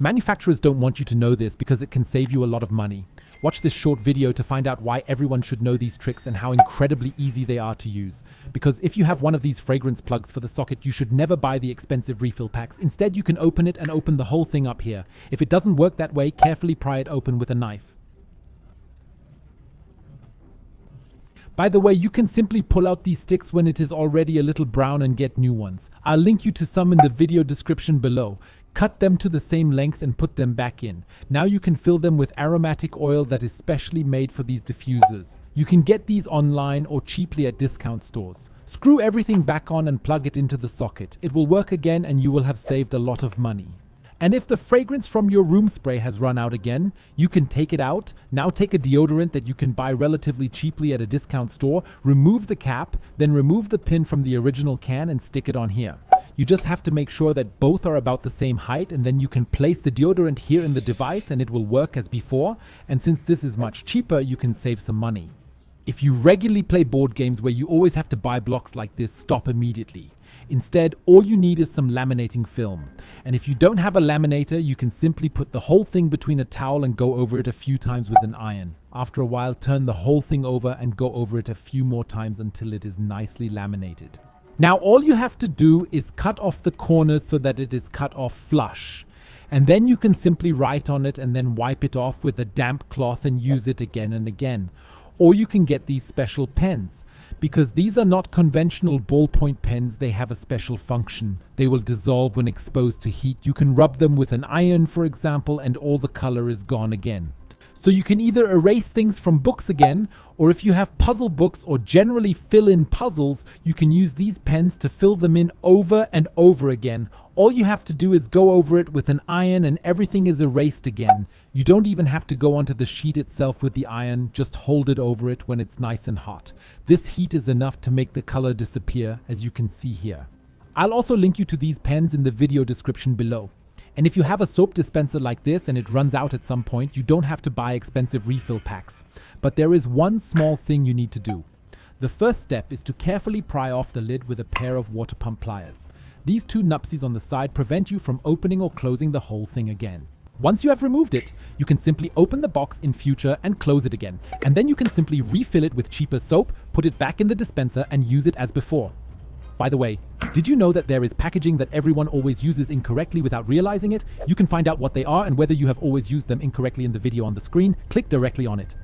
Manufacturers don't want you to know this because it can save you a lot of money. Watch this short video to find out why everyone should know these tricks and how incredibly easy they are to use. Because if you have one of these fragrance plugs for the socket, you should never buy the expensive refill packs. Instead, you can open it and open the whole thing up here. If it doesn't work that way, carefully pry it open with a knife. By the way, you can simply pull out these sticks when it is already a little brown and get new ones. I'll link you to some in the video description below. Cut them to the same length and put them back in. Now you can fill them with aromatic oil that is specially made for these diffusers. You can get these online or cheaply at discount stores. Screw everything back on and plug it into the socket. It will work again and you will have saved a lot of money. And if the fragrance from your room spray has run out again, you can take it out. Now take a deodorant that you can buy relatively cheaply at a discount store, remove the cap, then remove the pin from the original can and stick it on here. You just have to make sure that both are about the same height, and then you can place the deodorant here in the device and it will work as before. And since this is much cheaper, you can save some money. If you regularly play board games where you always have to buy blocks like this, stop immediately. Instead, all you need is some laminating film. And if you don't have a laminator, you can simply put the whole thing between a towel and go over it a few times with an iron. After a while, turn the whole thing over and go over it a few more times until it is nicely laminated. Now all you have to do is cut off the corners so that it is cut off flush. And then you can simply write on it and then wipe it off with a damp cloth and use it again and again. Or you can get these special pens. Because these are not conventional ballpoint pens, they have a special function. They will dissolve when exposed to heat. You can rub them with an iron, for example, and all the color is gone again. So you can either erase things from books again, or if you have puzzle books or generally fill in puzzles, you can use these pens to fill them in over and over again. All you have to do is go over it with an iron and everything is erased again. You don't even have to go onto the sheet itself with the iron, just hold it over it when it's nice and hot. This heat is enough to make the color disappear, as you can see here. I'll also link you to these pens in the video description below. And if you have a soap dispenser like this and it runs out at some point, you don't have to buy expensive refill packs. But there is one small thing you need to do. The first step is to carefully pry off the lid with a pair of water pump pliers. These two nupsies on the side prevent you from opening or closing the whole thing again. Once you have removed it, you can simply open the box in future and close it again. And then you can simply refill it with cheaper soap, put it back in the dispenser and use it as before. By the way, did you know that there is packaging that everyone always uses incorrectly without realizing it? You can find out what they are and whether you have always used them incorrectly in the video on the screen. Click directly on it.